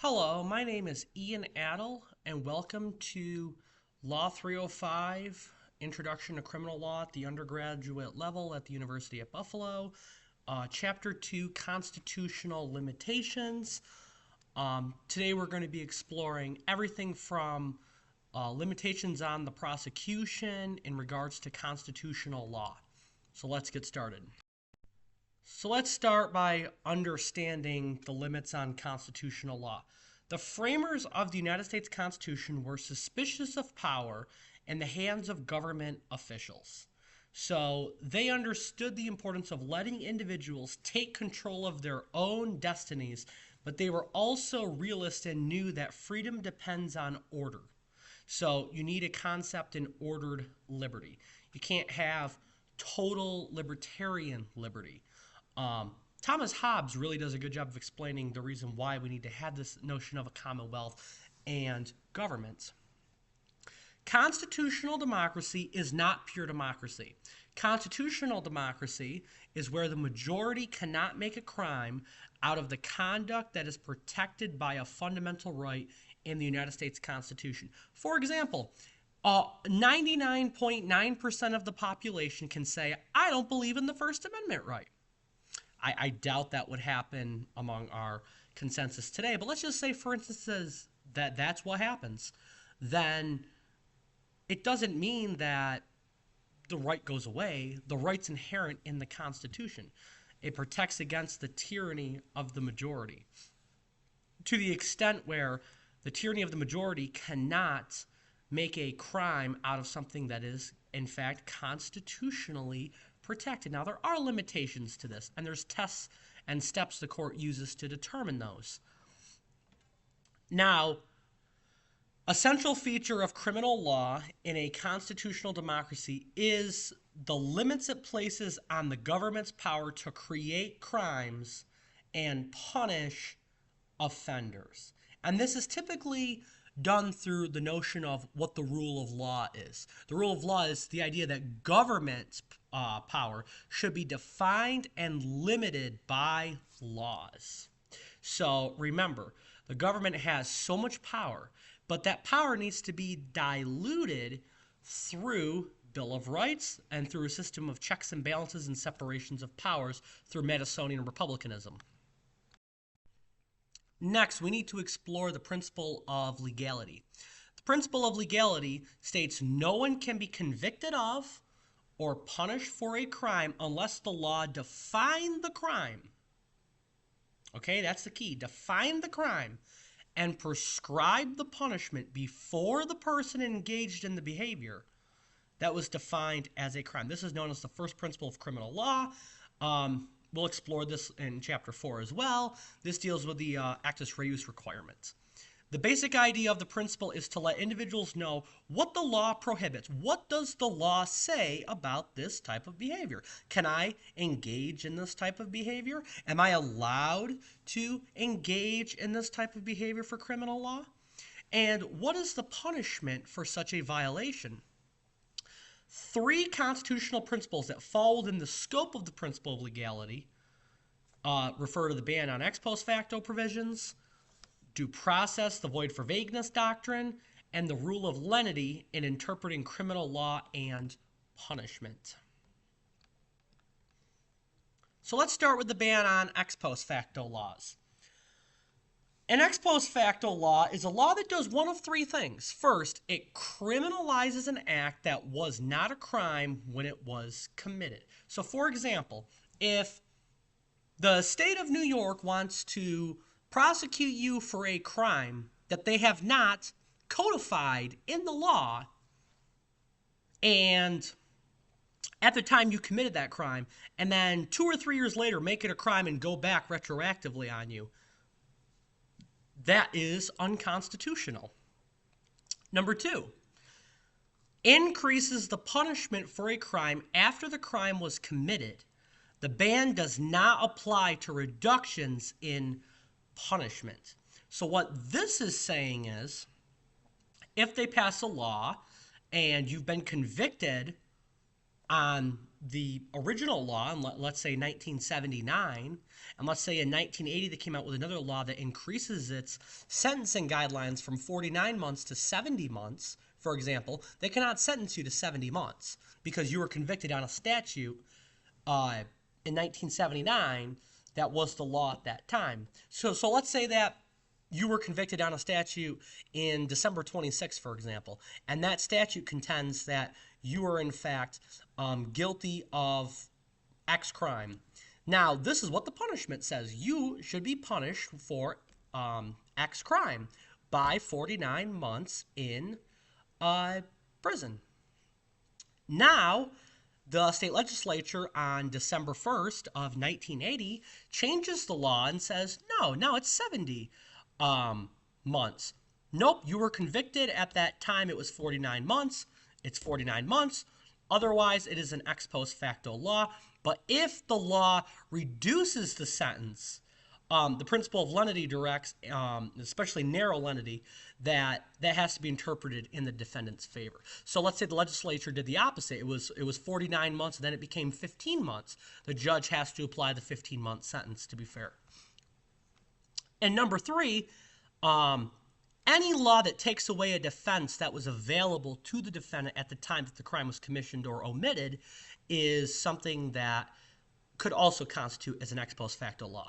Hello, my name is Ian Attle, and welcome to Law 305, Introduction to Criminal Law at the undergraduate level at the University of Buffalo, Chapter 2, Constitutional Limitations. Today we're going to be exploring everything from limitations on the prosecution in regards to constitutional law. So let's get started. So let's start by understanding the limits on constitutional law. The framers of the United States Constitution were suspicious of power in the hands of government officials. So they understood the importance of letting individuals take control of their own destinies, but they were also realists and knew that freedom depends on order. So you need a concept in ordered liberty. You can't have total libertarian liberty. Thomas Hobbes really does a good job of explaining the reason why we need to have this notion of a commonwealth and government. Constitutional democracy is not pure democracy. Constitutional democracy is where the majority cannot make a crime out of the conduct that is protected by a fundamental right in the United States Constitution. For example, 99.9% of the population can say, I don't believe in the First Amendment right. I doubt that would happen among our consensus today, but let's just say, for instance, that's what happens. Then it doesn't mean that the right goes away. The right's inherent in the Constitution. It protects against the tyranny of the majority. To the extent where the tyranny of the majority cannot make a crime out of something that is, in fact, constitutionally protected. Now, there are limitations to this, and there's tests and steps the court uses to determine those. Now, a central feature of criminal law in a constitutional democracy is the limits it places on the government's power to create crimes and punish offenders. And this is typically done through the notion of what the rule of law is. The rule of law is the idea that government power should be defined and limited by laws. So remember, the government has so much power, but that power needs to be diluted through Bill of Rights and through a system of checks and balances and separations of powers through Madisonian republicanism. Next, we need to explore the principle of legality. The principle of legality states no one can be convicted of or punished for a crime unless the law defined the crime. Okay, that's the key. Define the crime and prescribe the punishment before the person engaged in the behavior that was defined as a crime. This is known as the first principle of criminal law. We'll explore this in Chapter 4 as well. This deals with the actus reus requirements. The basic idea of the principle is to let individuals know what the law prohibits. What does the law say about this type of behavior? Can I engage in this type of behavior? Am I allowed to engage in this type of behavior for criminal law? And what is the punishment for such a violation? Three constitutional principles that fall within the scope of the principle of legality refer to the ban on ex post facto provisions, due process, the void for vagueness doctrine, and the rule of lenity in interpreting criminal law and punishment. So let's start with the ban on ex post facto laws. An ex post facto law is a law that does one of three things. First, it criminalizes an act that was not a crime when it was committed. So, for example, if the state of New York wants to prosecute you for a crime that they have not codified in the law, and at the time you committed that crime, and then 2 or 3 years later make it a crime and go back retroactively on you, that is unconstitutional. Number 2, increases the punishment for a crime after the crime was committed. The ban does not apply to reductions in punishment. So what this is saying is, if they pass a law and you've been convicted on the original law, and let's say 1979, and let's say in 1980 they came out with another law that increases its sentencing guidelines from 49 months to 70 months, for example, they cannot sentence you to 70 months because you were convicted on a statute in 1979 that was the law at that time. So let's say that you were convicted on a statute in December 26th, for example, and that statute contends that you are in fact guilty of X crime. Now, this is what the punishment says. You should be punished for X crime by 49 months in prison. Now, the state legislature on December 1st of 1980 changes the law and says, no, now it's 70 months. Nope, you were convicted at that time. It was 49 months. It's 49 months. Otherwise, it is an ex post facto law. But if the law reduces the sentence, the principle of lenity directs, especially narrow lenity, that has to be interpreted in the defendant's favor. So let's say the legislature did the opposite. It was 49 months, and then it became 15 months. The judge has to apply the 15-month sentence to be fair. And number three, any law that takes away a defense that was available to the defendant at the time that the crime was commissioned or omitted is something that could also constitute as an ex post facto law.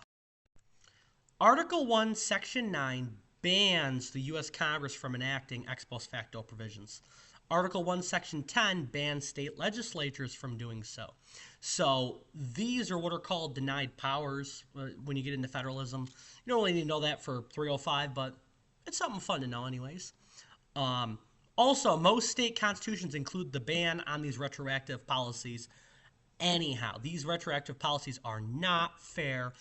Article 1, Section 9 bans the U.S. Congress from enacting ex post facto provisions. Article 1, Section 10 bans state legislatures from doing so. So these are what are called denied powers when you get into federalism. You don't really need to know that for 305, but it's something fun to know anyways. Also, most state constitutions include the ban on these retroactive policies. Anyhow, these retroactive policies are not fair.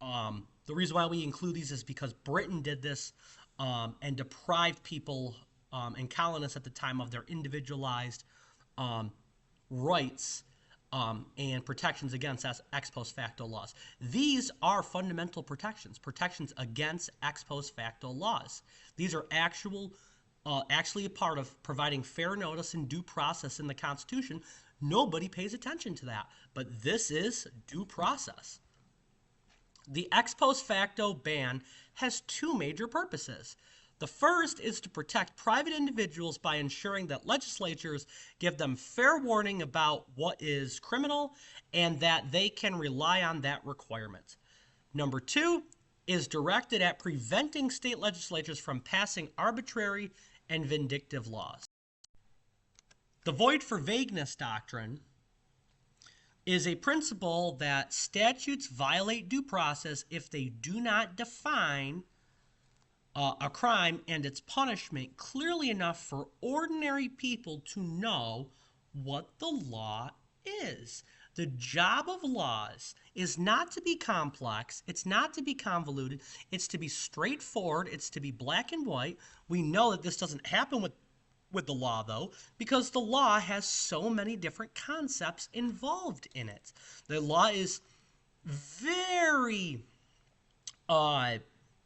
The reason why we include these is because Britain did this and deprived people and colonists at the time of their individualized rights and protections against ex post facto laws. These are fundamental protections against ex post facto laws. These are actually a part of providing fair notice and due process in the Constitution. Nobody pays attention to that, but this is due process. The ex post facto ban has two major purposes. The first is to protect private individuals by ensuring that legislatures give them fair warning about what is criminal and that they can rely on that requirement. Number two is directed at preventing state legislatures from passing arbitrary and vindictive laws. The void for vagueness doctrine is a principle that statutes violate due process if they do not define a crime and its punishment clearly enough for ordinary people to know what the law is. The job of laws is not to be complex, it's not to be convoluted, it's to be straightforward, it's to be black and white. We know that this doesn't happen with the law, though, because the law has so many different concepts involved in it. The law is very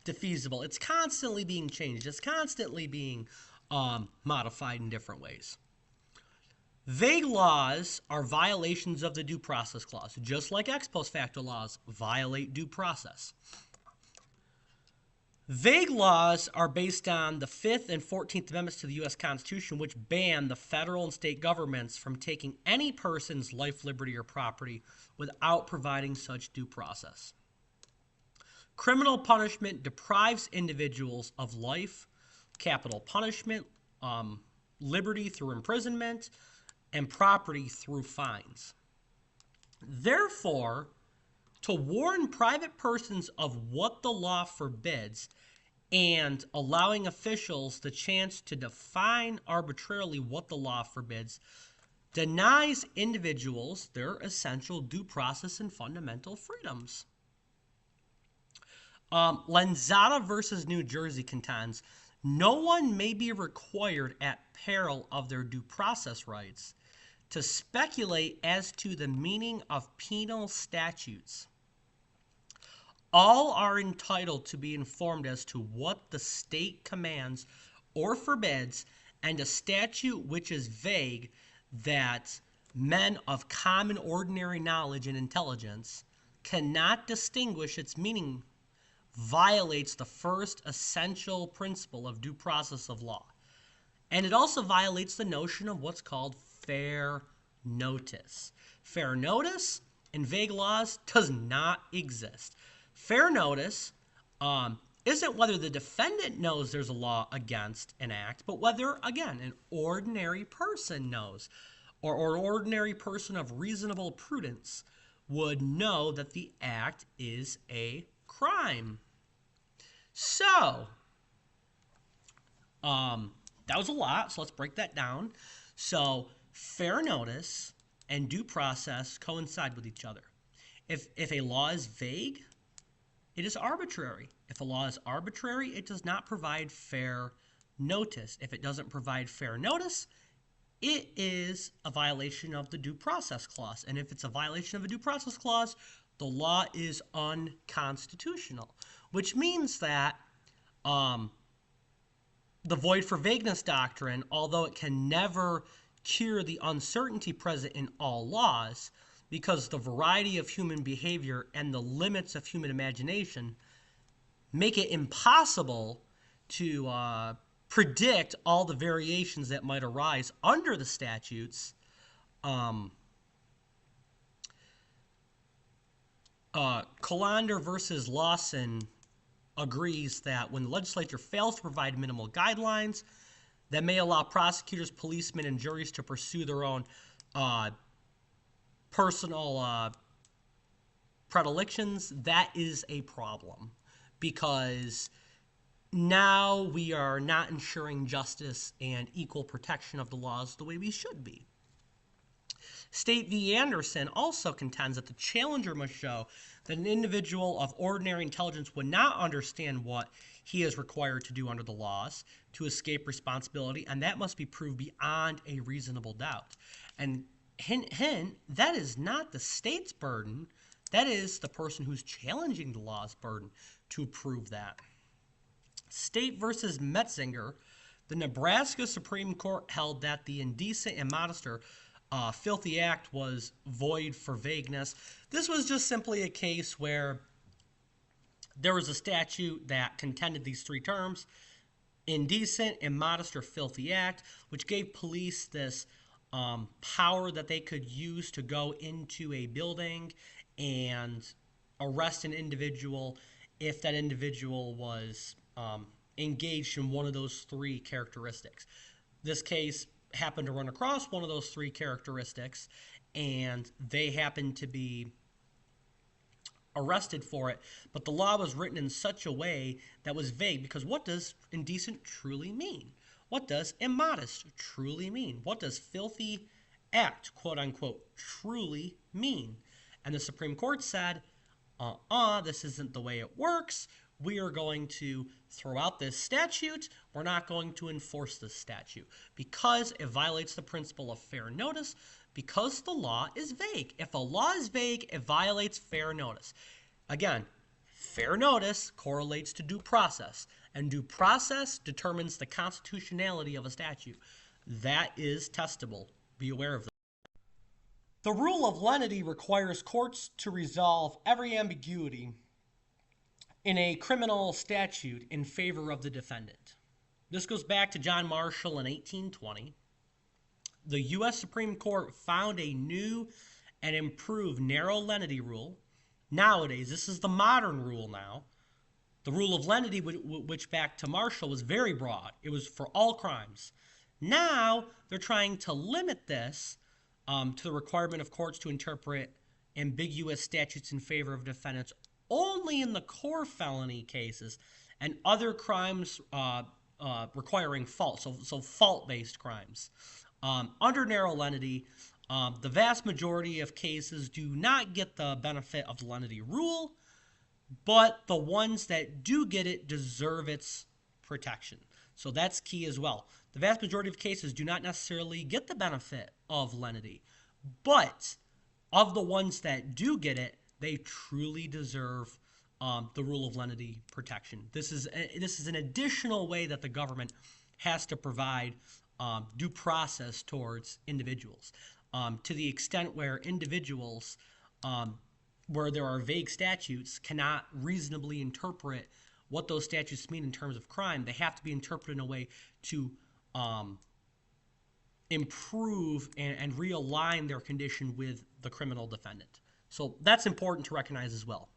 defeasible. It's constantly being changed. It's constantly being modified in different ways. Vague laws are violations of the Due Process Clause, just like ex post facto laws violate due process. Vague laws are based on the 5th and 14th Amendments to the U.S. Constitution, which ban the federal and state governments from taking any person's life, liberty, or property without providing such due process. Criminal punishment deprives individuals of life, capital punishment, liberty through imprisonment, and property through fines. Therefore, to warn private persons of what the law forbids and allowing officials the chance to define arbitrarily what the law forbids denies individuals their essential due process and fundamental freedoms. Lanzetta versus New Jersey contends, no one may be required at peril of their due process rights to speculate as to the meaning of penal statutes. All are entitled to be informed as to what the state commands or forbids, and a statute which is vague that men of common ordinary knowledge and intelligence cannot distinguish its meaning violates the first essential principle of due process of law. And it also violates the notion of what's called fair notice. Fair notice in vague laws does not exist. Fair notice isn't whether the defendant knows there's a law against an act, but whether, again, an ordinary person knows, or an ordinary person of reasonable prudence would know that the act is a crime. So, that was a lot, so let's break that down. So, fair notice and due process coincide with each other. If a law is vague, it is arbitrary. If a law is arbitrary, it does not provide fair notice. If it doesn't provide fair notice, it is a violation of the due process clause. And if it's a violation of a due process clause, the law is unconstitutional, which means that the void for vagueness doctrine, although it can never cure the uncertainty present in all laws, because the variety of human behavior and the limits of human imagination make it impossible to predict all the variations that might arise under the statutes. Colander versus Lawson agrees that when the legislature fails to provide minimal guidelines that may allow prosecutors, policemen, and juries to pursue their own personal predilections, that is a problem, because now we are not ensuring justice and equal protection of the laws the way we should be. State v. Anderson also contends that the challenger must show that an individual of ordinary intelligence would not understand what he is required to do under the laws to escape responsibility, and that must be proved beyond a reasonable doubt. And hint, that is not the state's burden. That is the person who's challenging the law's burden to prove that. State versus Metzinger, the Nebraska Supreme Court held that the indecent, immodest, or filthy act was void for vagueness. This was just simply a case where there was a statute that contended these three terms: indecent, immodest, or filthy act, which gave police this power that they could use to go into a building and arrest an individual if that individual was engaged in one of those three characteristics. This case happened to run across one of those three characteristics, and they happened to be arrested for it, but the law was written in such a way that was vague, because what does indecent truly mean? What does immodest truly mean? What does filthy act, quote unquote, truly mean? And the Supreme Court said, this isn't the way it works. We are going to throw out this statute. We're not going to enforce this statute because it violates the principle of fair notice, because the law is vague. If a law is vague, it violates fair notice. Again, fair notice correlates to due process, and due process determines the constitutionality of a statute. That is testable. Be aware of that. The rule of lenity requires courts to resolve every ambiguity in a criminal statute in favor of the defendant. This goes back to John Marshall in 1820. The U.S. Supreme Court found a new and improved narrow lenity rule. Nowadays, this is the modern rule now. The rule of lenity, which back to Marshall, was very broad. It was for all crimes. Now, they're trying to limit this to the requirement of courts to interpret ambiguous statutes in favor of defendants only in the core felony cases and other crimes requiring fault, so fault-based crimes. Under narrow lenity, the vast majority of cases do not get the benefit of the lenity rule, but the ones that do get it deserve its protection. So that's key as well. The vast majority of cases do not necessarily get the benefit of lenity, but of the ones that do get it, they truly deserve the rule of lenity protection. This is an additional way that the government has to provide due process towards individuals. to the extent where individuals, where there are vague statutes, cannot reasonably interpret what those statutes mean in terms of crime. They have to be interpreted in a way to improve and realign their condition with the criminal defendant. So that's important to recognize as well.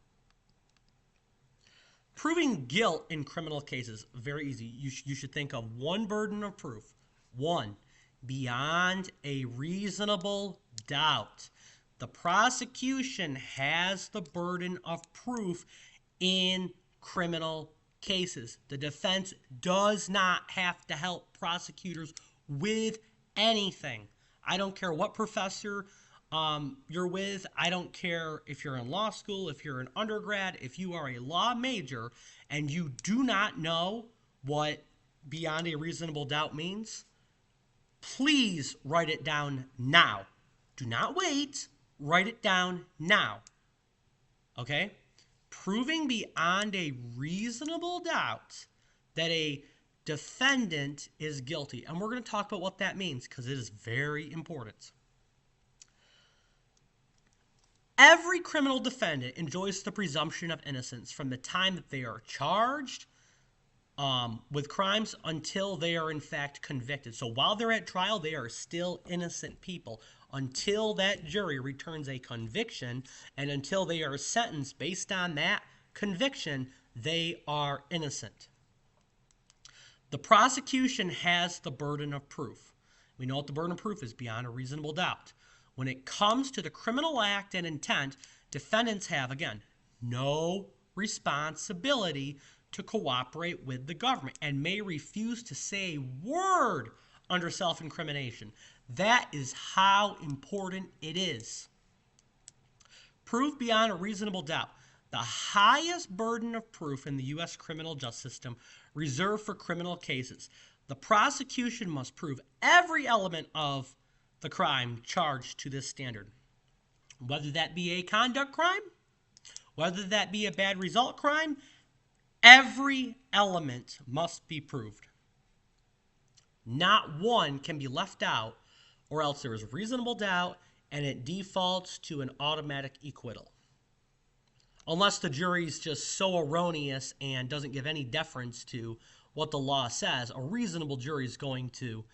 Proving guilt in criminal cases, very easy. You should think of one burden of proof. One, beyond a reasonable doubt. The prosecution has the burden of proof in criminal cases. The defense does not have to help prosecutors with anything. I don't care what professor you're with. I don't care if you're in law school, if you're an undergrad, if you are a law major and you do not know what beyond a reasonable doubt means, please write it down now. Do not wait. Write it down now. Okay? Proving beyond a reasonable doubt that a defendant is guilty. And we're going to talk about what that means because it is very important. Every criminal defendant enjoys the presumption of innocence from the time that they are charged with crimes until they are in fact convicted. So while they're at trial, they are still innocent people until that jury returns a conviction, and until they are sentenced based on that conviction, they are innocent. The prosecution has the burden of proof. We know what the burden of proof is, beyond a reasonable doubt. When it comes to the criminal act and intent, defendants have, again, no responsibility to cooperate with the government and may refuse to say a word under self-incrimination. That is how important it is. Proof beyond a reasonable doubt. The highest burden of proof in the U.S. criminal justice system reserved for criminal cases. The prosecution must prove every element of the crime charged to this standard. Whether that be a conduct crime, whether that be a bad result crime, every element must be proved. Not one can be left out, or else there is reasonable doubt and it defaults to an automatic acquittal. Unless the jury is just so erroneous and doesn't give any deference to what the law says, a reasonable jury is going to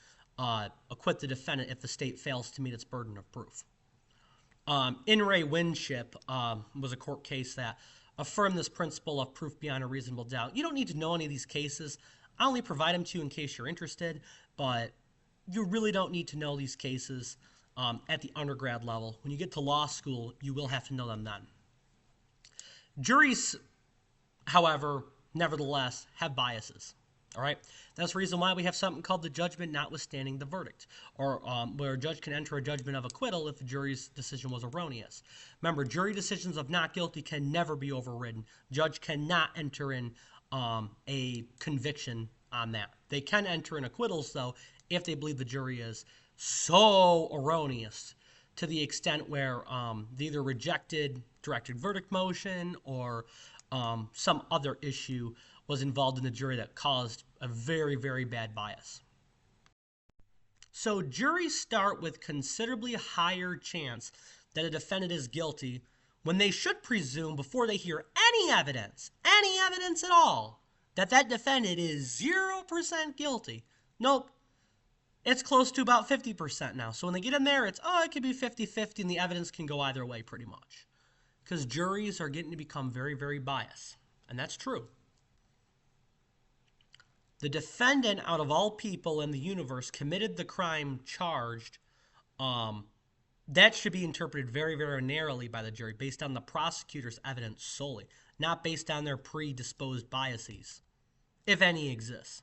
acquit the defendant if the state fails to meet its burden of proof. In re Winship was a court case that affirmed this principle of proof beyond a reasonable doubt. You don't need to know any of these cases. I only provide them to you in case you're interested, but you really don't need to know these cases at the undergrad level. When you get to law school, you will have to know them then. Juries, however, nevertheless, have biases. All right, that's the reason why we have something called the judgment notwithstanding the verdict, or where a judge can enter a judgment of acquittal if the jury's decision was erroneous. Remember, jury decisions of not guilty can never be overridden. Judge cannot enter in a conviction on that. They can enter in acquittals, though, if they believe the jury is so erroneous to the extent where they either rejected directed verdict motion or some other issue was involved in the jury that caused a very, very bad bias. So juries start with considerably higher chance that a defendant is guilty when they should presume before they hear any evidence at all, that that defendant is 0% guilty. Nope. It's close to about 50% now. So when they get in there, it could be 50-50 and the evidence can go either way pretty much. Because juries are getting to become very, very biased. And that's true. The defendant, out of all people in the universe, committed the crime charged. That should be interpreted very, very narrowly by the jury based on the prosecutor's evidence solely, not based on their predisposed biases, if any exists.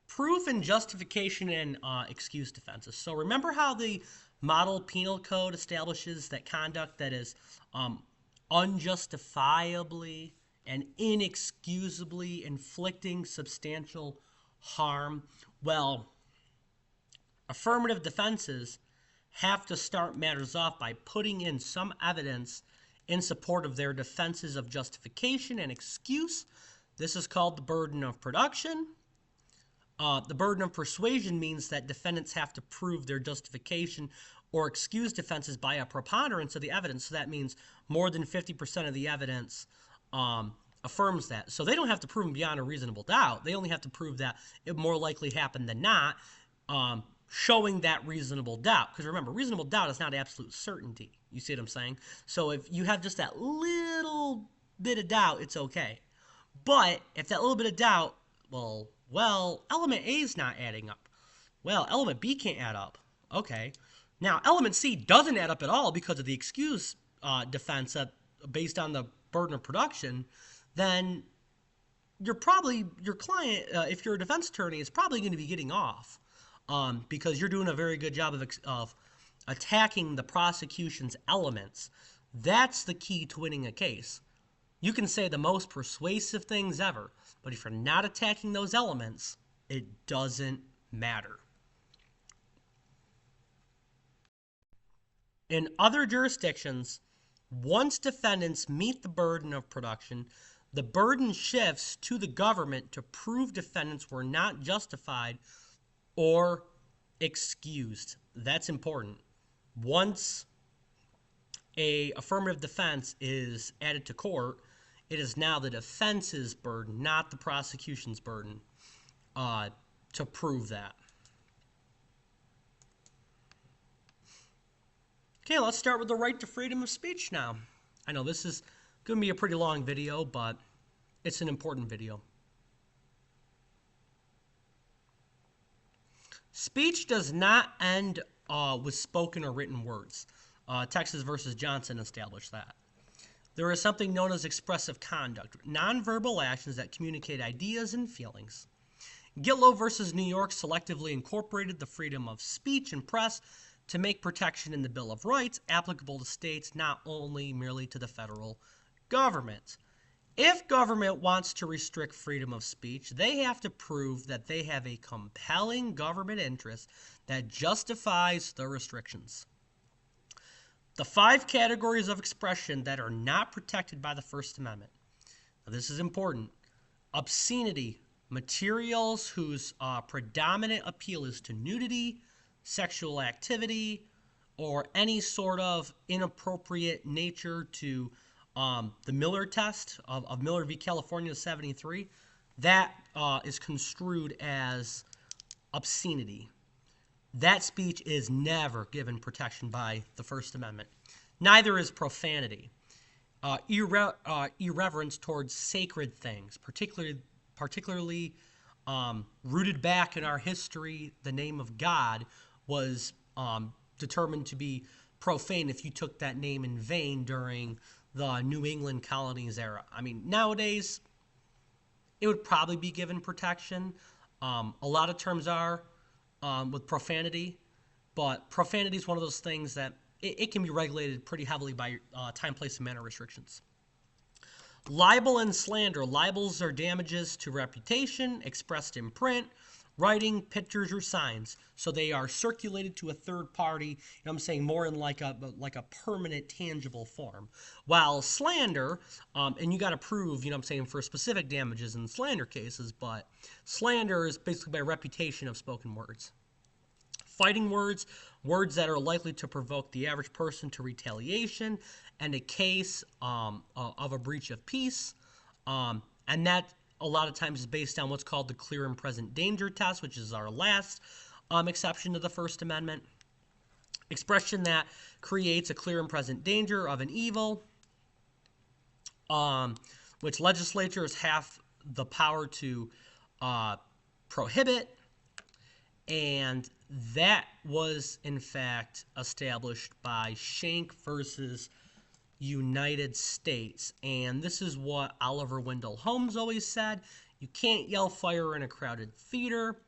Proof and justification and excuse defenses. So remember how the model penal code establishes that conduct that is unjustifiably and inexcusably inflicting substantial harm? Well, affirmative defenses have to start matters off by putting in some evidence in support of their defenses of justification and excuse. This is called the burden of production. The burden of persuasion means that defendants have to prove their justification or excuse defenses by a preponderance of the evidence. So that means more than 50% of the evidence affirms that. So they don't have to prove them beyond a reasonable doubt. They only have to prove that it more likely happened than not, showing that reasonable doubt. Because remember, reasonable doubt is not absolute certainty. You see what I'm saying? So if you have just that little bit of doubt, it's okay. But if that little bit of doubt, well, element A is not adding up. Well, element B can't add up. Okay. Now, element C doesn't add up at all because of the excuse defense based on the burden of production, then your client, if you're a defense attorney, is probably going to be getting off because you're doing a very good job of attacking the prosecution's elements. That's the key to winning a case. You can say the most persuasive things ever, but if you're not attacking those elements, it doesn't matter. In other jurisdictions, once defendants meet the burden of production, the burden shifts to the government to prove defendants were not justified or excused. That's important. Once a affirmative defense is added to court, it is now the defense's burden, not the prosecution's burden, to prove that. Okay, let's start with the right to freedom of speech now. I know this is going to be a pretty long video, but it's an important video. Speech does not end with spoken or written words. Texas versus Johnson established that. There is something known as expressive conduct, nonverbal actions that communicate ideas and feelings. Gitlow versus New York selectively incorporated the freedom of speech and press to make protection in the Bill of Rights applicable to states, not only merely to the federal government. If government wants to restrict freedom of speech, they have to prove that they have a compelling government interest that justifies the restrictions. The 5 categories of expression that are not protected by the First Amendment. Now, this is important. Obscenity, materials whose predominant appeal is to nudity, sexual activity, or any sort of inappropriate nature to the Miller test of Miller v. California 73, that is construed as obscenity. That speech is never given protection by the First Amendment. Neither is profanity. Irreverence towards sacred things, particularly rooted back in our history, the name of God was determined to be profane if you took that name in vain during the New England colonies era. I mean, nowadays, it would probably be given protection. A lot of terms are with profanity, but profanity is one of those things that it can be regulated pretty heavily by time, place, and manner restrictions. Libel and slander. Libels are damages to reputation expressed in print, writing, pictures, or signs. So they are circulated to a third party, you know what I'm saying, more in like a permanent, tangible form. While slander, and you got to prove, you know what I'm saying, for specific damages in slander cases, but slander is basically by reputation of spoken words. Fighting words, words that are likely to provoke the average person to retaliation, and a case of a breach of peace, and that a lot of times is based on what's called the clear and present danger test, which is our last exception to the First Amendment. Expression that creates a clear and present danger of an evil, which legislatures have the power to prohibit, and that was in fact established by Schenck versus United States. And this is what Oliver Wendell Holmes always said: you can't yell fire in a crowded theater.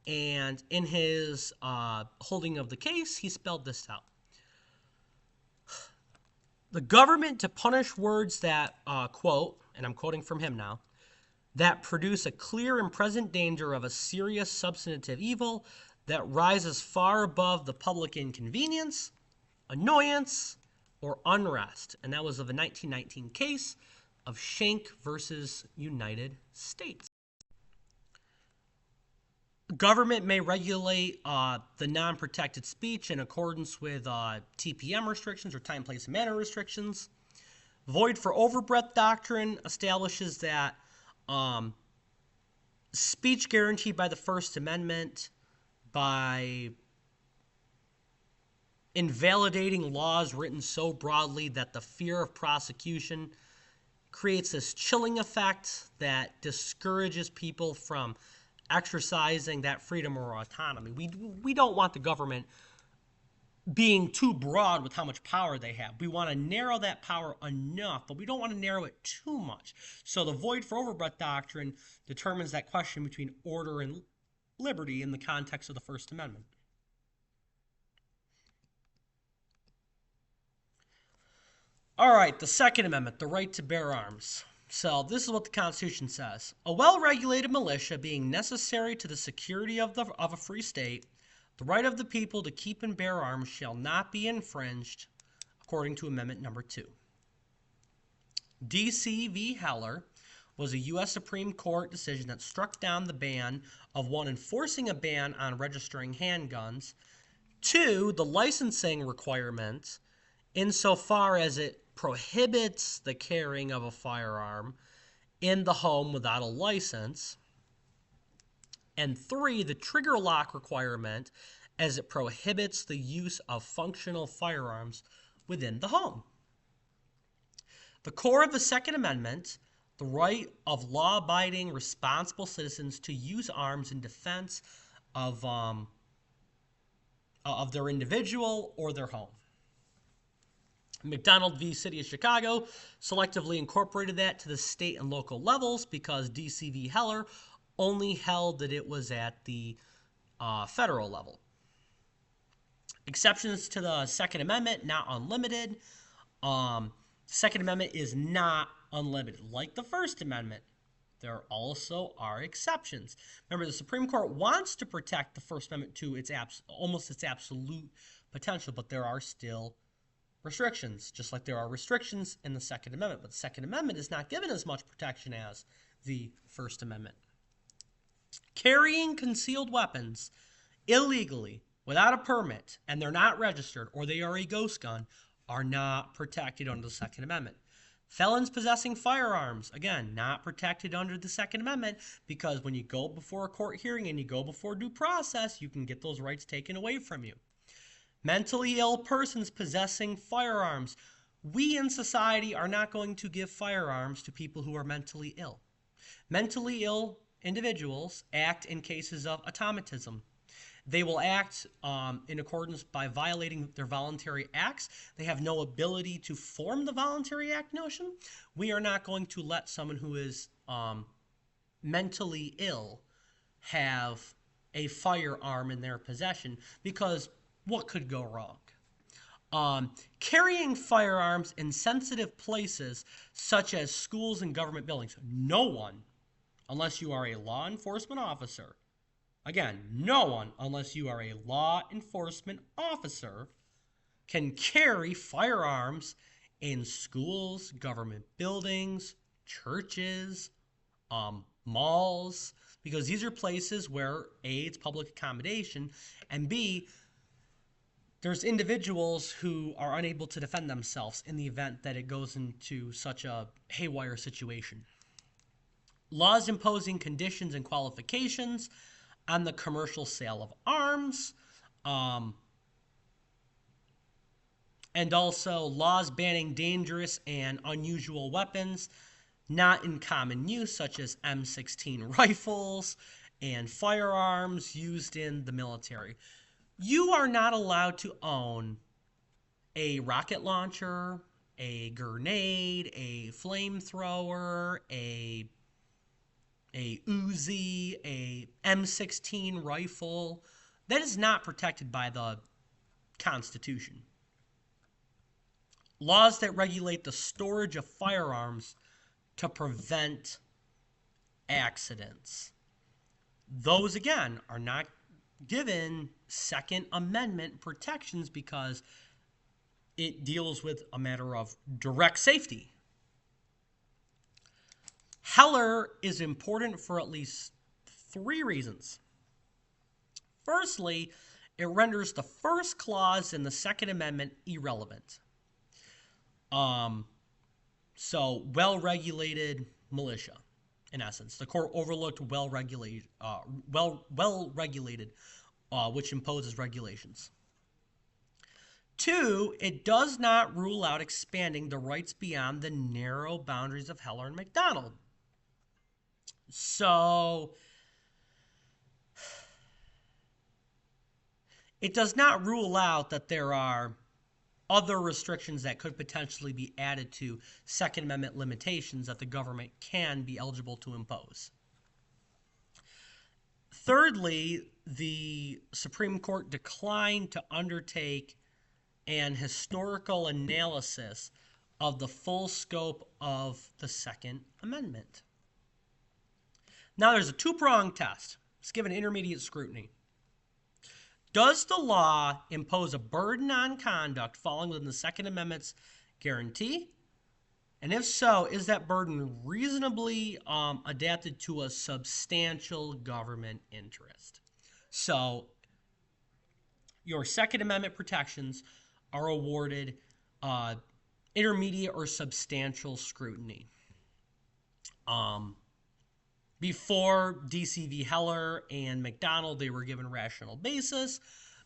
And in his holding of the case, he spelled this out: the government to punish words that, quote, and I'm quoting from him now, that produce a clear and present danger of a serious substantive evil that rises far above the public inconvenience, annoyance, or unrest. And that was of a 1919 case of Schenck versus United States. Government may regulate the non-protected speech in accordance with TPM restrictions or time, place, and manner restrictions. Void for overbreadth doctrine establishes that speech guaranteed by the First Amendment by invalidating laws written so broadly that the fear of prosecution creates this chilling effect that discourages people from exercising that freedom or autonomy. We don't want the government being too broad with how much power they have. We want to narrow that power enough, but we don't want to narrow it too much. So the void for overbreadth doctrine determines that question between order and liberty in the context of the First Amendment. All right, the Second Amendment, the right to bear arms. So this is what the Constitution says. A well-regulated militia being necessary to the security of a free state, the right of the people to keep and bear arms shall not be infringed, according to Amendment number 2. D.C. v. Heller was a U.S. Supreme Court decision that struck down the ban of 1, enforcing a ban on registering handguns, 2, the licensing requirement, insofar as it prohibits the carrying of a firearm in the home without a license, and 3, the trigger lock requirement as it prohibits the use of functional firearms within the home. The core of the Second Amendment, the right of law-abiding, responsible citizens to use arms in defense of their individual or their home. McDonald v. City of Chicago selectively incorporated that to the state and local levels because D.C. v. Heller only held that it was at the federal level. Exceptions to the Second Amendment, not unlimited. Second Amendment is not unlimited. Like the First Amendment, there also are exceptions. Remember, the Supreme Court wants to protect the First Amendment to almost its absolute potential, but there are still restrictions, just like there are restrictions in the Second Amendment. But the Second Amendment is not given as much protection as the First Amendment. Carrying concealed weapons illegally without a permit, and they're not registered, or they are a ghost gun, are not protected under the Second Amendment. Felons possessing firearms, again, not protected under the Second Amendment, because when you go before a court hearing and you go before due process, you can get those rights taken away from you. Mentally ill persons possessing firearms. We in society are not going to give firearms to people who are mentally ill. Mentally ill individuals act in cases of automatism. They will act in accordance by violating their voluntary acts. They have no ability to form the voluntary act notion. We are not going to let someone who is mentally ill have a firearm in their possession, because what could go wrong? Carrying firearms in sensitive places such as schools and government buildings. No one, unless you are a law enforcement officer, again, no one, unless you are a law enforcement officer, can carry firearms in schools, government buildings, churches, malls, because these are places where A, it's public accommodation, and B, there's individuals who are unable to defend themselves in the event that it goes into such a haywire situation. Laws imposing conditions and qualifications on the commercial sale of arms, and also laws banning dangerous and unusual weapons not in common use, such as M16 rifles and firearms used in the military. You are not allowed to own a rocket launcher, a grenade, a flamethrower, a Uzi, a M16 rifle. That is not protected by the Constitution. Laws that regulate the storage of firearms to prevent accidents. Those, again, are not given Second Amendment protections because it deals with a matter of direct safety. Heller is important for at least 3 reasons. Firstly, it renders the first clause in the Second Amendment irrelevant. So well-regulated militia, in essence. The court overlooked well-regulated, which imposes regulations. Two, it does not rule out expanding the rights beyond the narrow boundaries of Heller and MacDonald. So it does not rule out that there are other restrictions that could potentially be added to Second Amendment limitations that the government can be eligible to impose. Thirdly, the Supreme Court declined to undertake an historical analysis of the full scope of the Second Amendment. Now, there's a two-pronged test. It's given intermediate scrutiny. Does the law impose a burden on conduct falling within the Second Amendment's guarantee? And if so, is that burden reasonably adapted to a substantial government interest? So, your Second Amendment protections are awarded intermediate or substantial scrutiny. Before D.C. v. Heller and MacDonald, they were given rational basis,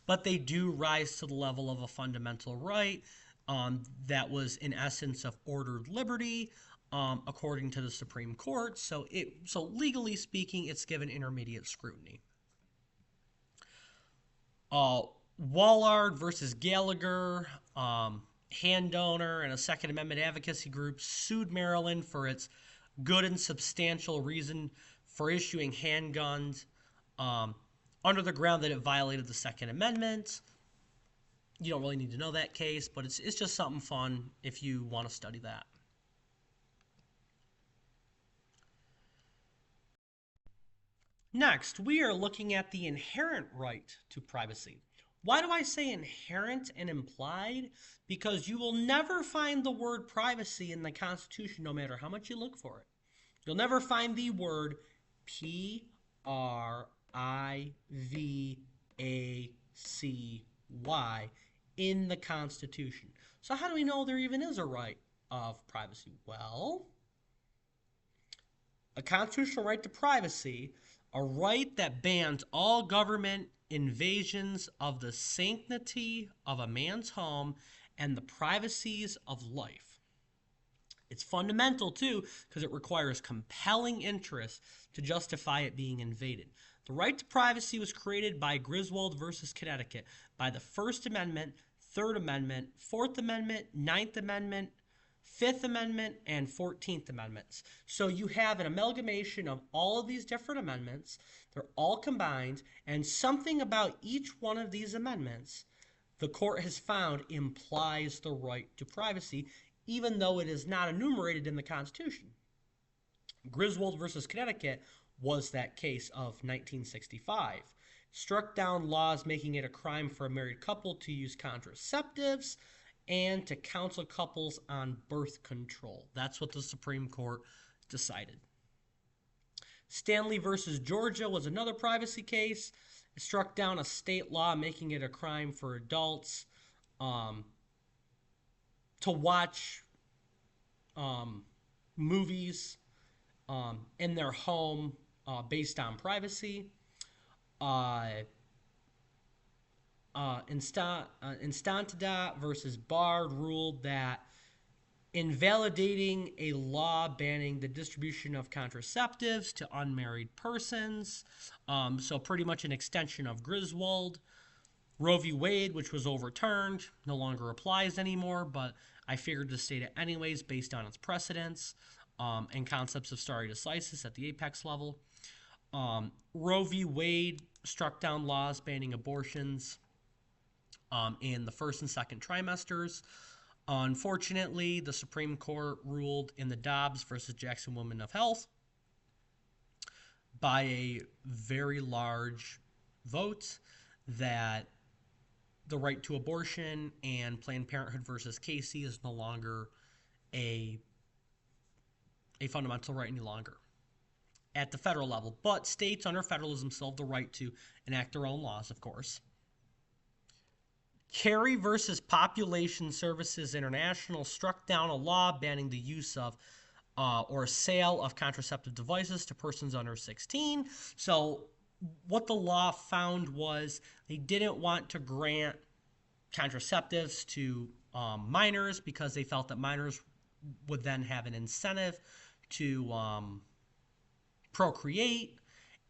but they do rise to the level of a fundamental right that was in essence of ordered liberty, according to the Supreme Court. So legally speaking, it's given intermediate scrutiny. Wallard versus Gallagher, hand donor and a Second Amendment advocacy group sued Maryland for its good and substantial reason for issuing handguns under the ground that it violated the Second Amendment. You don't really need to know that case, but it's just something fun if you want to study that. Next, we are looking at the inherent right to privacy. Why do I say inherent and implied? Because you will never find the word privacy in the Constitution, no matter how much you look for it. You'll never find the word privacy in the Constitution. So how do we know there even is a right of privacy? Well, a constitutional right to privacy, a right that bans all government invasions of the sanctity of a man's home and the privacies of life. It's fundamental, too, because it requires compelling interest to justify it being invaded. The right to privacy was created by Griswold versus Connecticut by the First Amendment, Third Amendment, Fourth Amendment, Ninth Amendment, Fifth Amendment, and 14th Amendments. So you have an amalgamation of all of these different amendments. They're all combined, and something about each one of these amendments the court has found implies the right to privacy, even though it is not enumerated in the Constitution. Griswold versus Connecticut was that case of 1965. Struck down laws making it a crime for a married couple to use contraceptives and to counsel couples on birth control. That's what the Supreme Court decided. Stanley versus Georgia was another privacy case. It struck down a state law making it a crime for adults to watch movies in their home based on privacy. Instantada versus Bard ruled that invalidating a law banning the distribution of contraceptives to unmarried persons, so pretty much an extension of Griswold. Roe v. Wade, which was overturned, no longer applies anymore, but I figured to state it anyways based on its precedents and concepts of stare decisis at the apex level. Roe v. Wade struck down laws banning abortions in the first and second trimesters. Unfortunately, the Supreme Court ruled in the Dobbs versus Jackson Women of Health by a very large vote that the right to abortion and Planned Parenthood versus Casey is no longer a fundamental right any longer. at the federal level. But states under federalism still have the right to enact their own laws, of course. Kerry versus Population Services International struck down a law banning the use of or sale of contraceptive devices to persons under 16. So, what the law found was they didn't want to grant contraceptives to minors because they felt that minors would then have an incentive to procreate,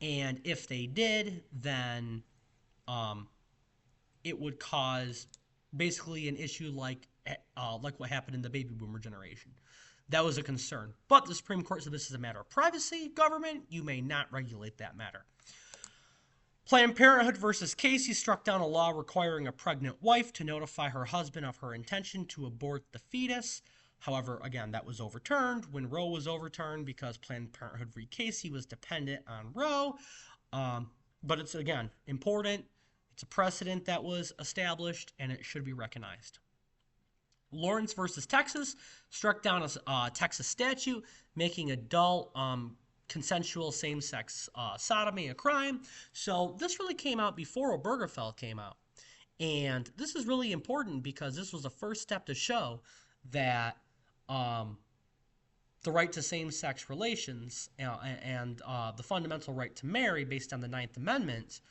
and if they did, then it would cause basically an issue like what happened in the baby boomer generation. That was a concern. But the Supreme Court said this is a matter of privacy. Government, you may not regulate that matter. Planned Parenthood versus Casey struck down a law requiring a pregnant wife to notify her husband of her intention to abort the fetus. However, again, that was overturned when Roe was overturned because Planned Parenthood v. Casey was dependent on Roe. But it's, again, important. It's a precedent that was established, and it should be recognized. Lawrence versus Texas struck down a Texas statute making adult consensual same-sex sodomy a crime. So this really came out before Obergefell came out. And this is really important because this was the first step to show that the right to same-sex relations and the fundamental right to marry based on the Ninth Amendment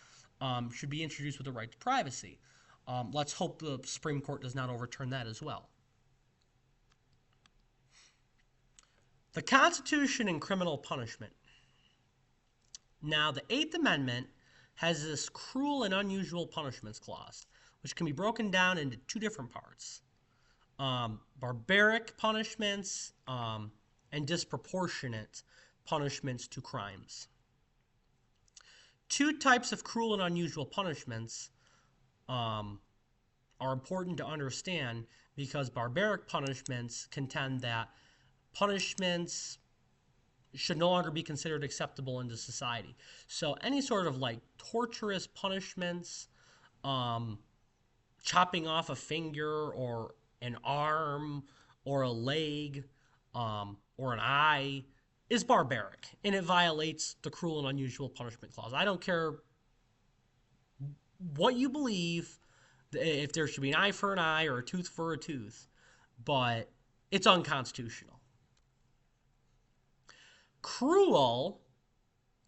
should be introduced with the right to privacy. Let's hope the Supreme Court does not overturn that as well. The Constitution and criminal punishment. Now, the Eighth Amendment has this cruel and unusual punishments clause, which can be broken down into two different parts. Barbaric punishments and disproportionate punishments to crimes. Two types of cruel and unusual punishments are important to understand because barbaric punishments contend that punishments should no longer be considered acceptable into society. So any sort of like torturous punishments, chopping off a finger or an arm or a leg or an eye is barbaric, and it violates the cruel and unusual punishment clause. I don't care what you believe, if there should be an eye for an eye or a tooth for a tooth, but it's unconstitutional. Cruel,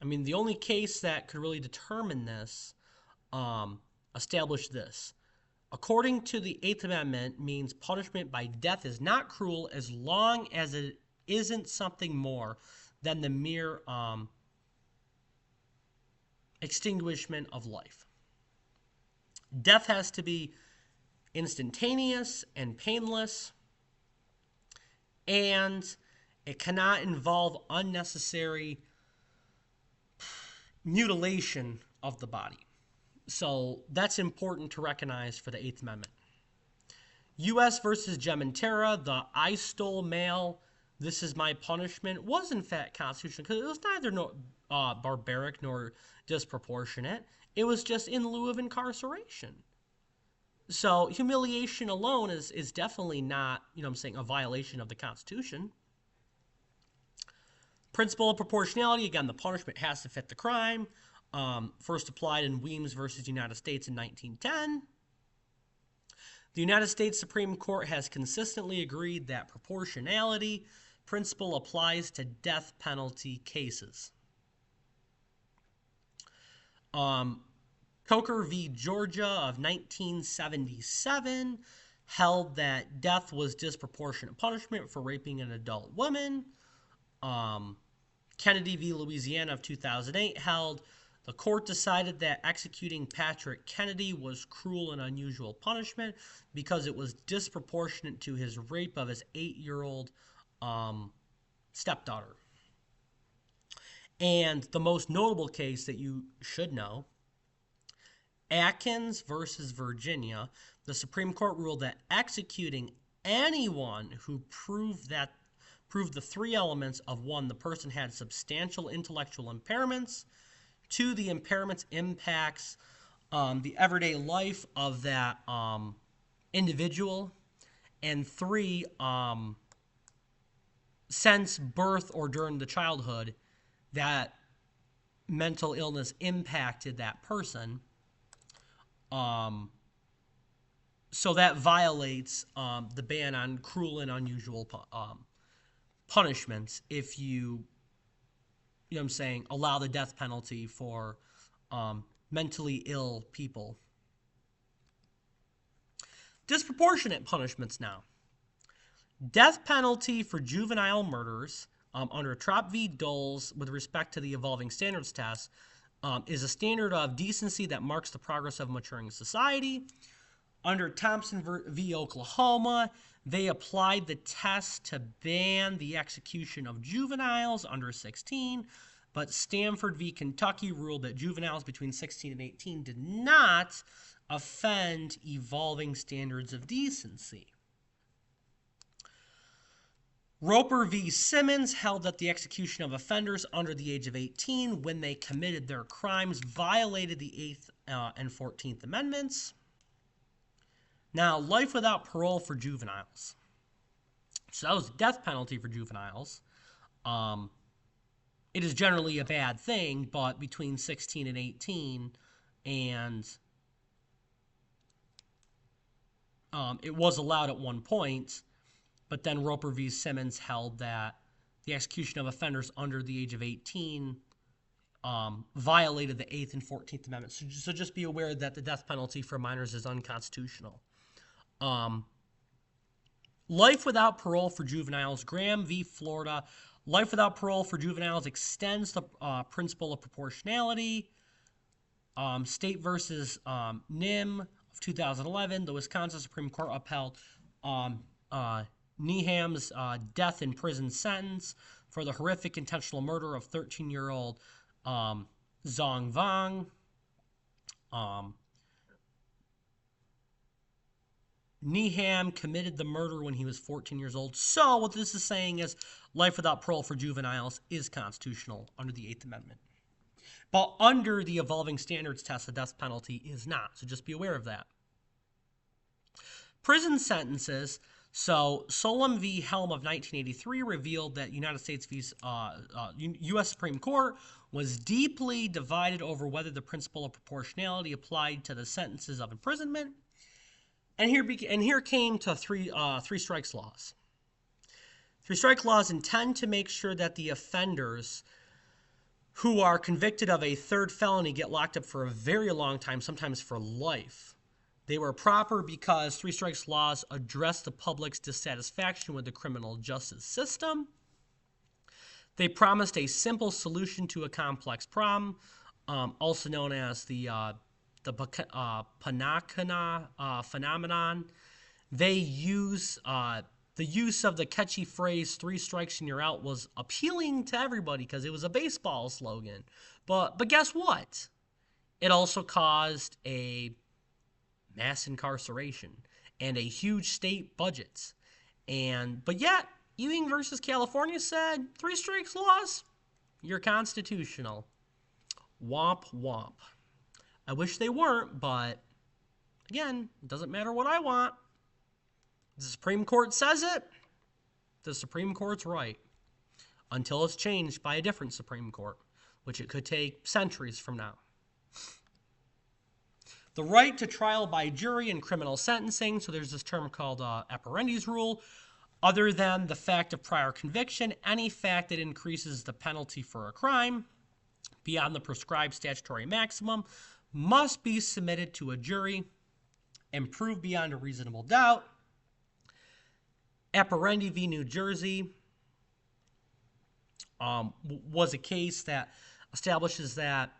I mean, the only case that could really determine this established this. According to the Eighth Amendment, means punishment by death is not cruel as long as it isn't something more than the mere extinguishment of life. Death has to be instantaneous and painless, and it cannot involve unnecessary mutilation of the body. So that's important to recognize for the Eighth Amendment. U.S. versus Gementera, the I stole mail, this is my punishment, was in fact constitutional because it was neither barbaric nor disproportionate. It was just in lieu of incarceration. So humiliation alone is definitely not, a violation of the Constitution. Principle of proportionality, again, the punishment has to fit the crime. First applied in Weems versus United States in 1910. The United States Supreme Court has consistently agreed that proportionality principle applies to death penalty cases. Coker v. Georgia of 1977 held that death was disproportionate punishment for raping an adult woman. Kennedy v. Louisiana of 2008 held the court decided that executing Patrick Kennedy was cruel and unusual punishment because it was disproportionate to his rape of his 8-year-old stepdaughter. And the most notable case that you should know, Atkins versus Virginia, the Supreme Court ruled that executing anyone who proved the three elements of 1, the person had substantial intellectual impairments, 2, the impairments impacts the everyday life of that individual, and 3, since birth or during the childhood, that mental illness impacted that person. So that violates the ban on cruel and unusual punishments if you know what I'm saying, allow the death penalty for mentally ill people. Disproportionate punishments now. Death penalty for juvenile murders under Trop v. Doles with respect to the evolving standards test is a standard of decency that marks the progress of maturing society. Under Thompson v. Oklahoma, they applied the test to ban the execution of juveniles under 16, but Stanford v. Kentucky ruled that juveniles between 16 and 18 did not offend evolving standards of decency. Roper v. Simmons held that the execution of offenders under the age of 18 when they committed their crimes violated the 8th and 14th Amendments. Now, life without parole for juveniles. So that was the death penalty for juveniles. It is generally a bad thing, but between 16 and 18, and it was allowed at one point, but then Roper v. Simmons held that the execution of offenders under the age of 18 violated the 8th and 14th Amendments. So just be aware that the death penalty for minors is unconstitutional. Life without parole for juveniles. Graham v. Florida. Life without parole for juveniles extends the principle of proportionality. State versus Nim of 2011. The Wisconsin Supreme Court upheld Neham's death in prison sentence for the horrific intentional murder of 13-year-old Zong Vang. Neham committed the murder when he was 14 years old. So what this is saying is life without parole for juveniles is constitutional under the 8th Amendment. But under the evolving standards test, the death penalty is not. So just be aware of that. Prison sentences. So Solem v. Helm of 1983 revealed that United States U.S. Supreme Court was deeply divided over whether the principle of proportionality applied to the sentences of imprisonment. And here came to three strikes laws. Three strike laws intend to make sure that the offenders who are convicted of a third felony get locked up for a very long time, sometimes for life. They were proper because three strikes laws address the public's dissatisfaction with the criminal justice system. They promised a simple solution to a complex problem, also known as the Panakana phenomenon. They use the use of the catchy phrase 3 strikes and you're out was appealing to everybody because it was a baseball slogan. But guess what? It also caused a mass incarceration and a huge state budgets. But yet, Ewing versus California said 3 strikes laws, you're constitutional. Womp womp. I wish they weren't, but again, it doesn't matter what I want. The Supreme Court says it. The Supreme Court's right. Until it's changed by a different Supreme Court, which it could take centuries from now. The right to trial by jury in criminal sentencing. So there's this term called apparendi's rule. Other than the fact of prior conviction, any fact that increases the penalty for a crime beyond the prescribed statutory maximum must be submitted to a jury and proved beyond a reasonable doubt. Apparendi v. New Jersey was a case that establishes that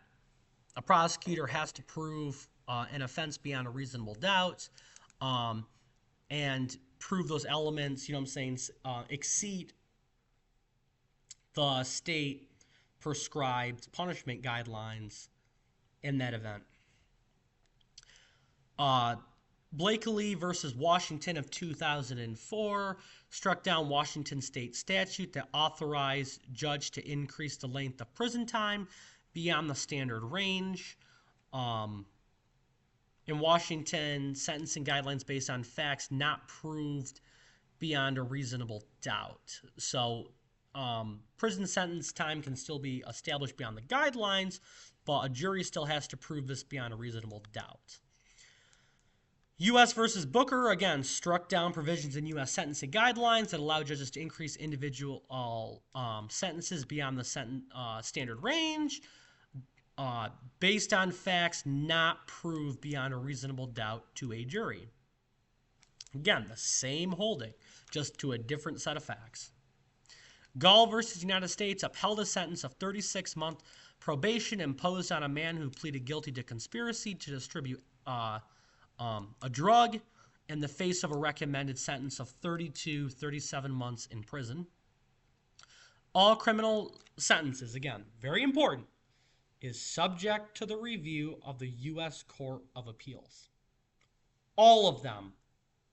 a prosecutor has to prove an offense beyond a reasonable doubt and prove those elements, exceed the state prescribed punishment guidelines in that event. Blakely versus Washington of 2004 struck down Washington state statute that authorized judge to increase the length of prison time beyond the standard range. In Washington, sentencing guidelines based on facts not proved beyond a reasonable doubt. So prison sentence time can still be established beyond the guidelines, but a jury still has to prove this beyond a reasonable doubt. U.S. versus Booker, again, struck down provisions in U.S. sentencing guidelines that allow judges to increase individual sentences beyond the standard range based on facts not proved beyond a reasonable doubt to a jury. Again, the same holding, just to a different set of facts. Gall versus United States upheld a sentence of 36-month probation imposed on a man who pleaded guilty to conspiracy to distribute a drug in the face of a recommended sentence of 37 months in prison. All criminal sentences, again, very important, is subject to the review of the U.S. Court of Appeals. All of them,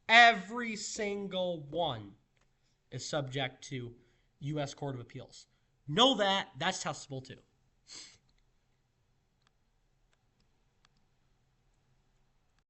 every single one, is subject to U.S. Court of Appeals. Know that. That's testable too.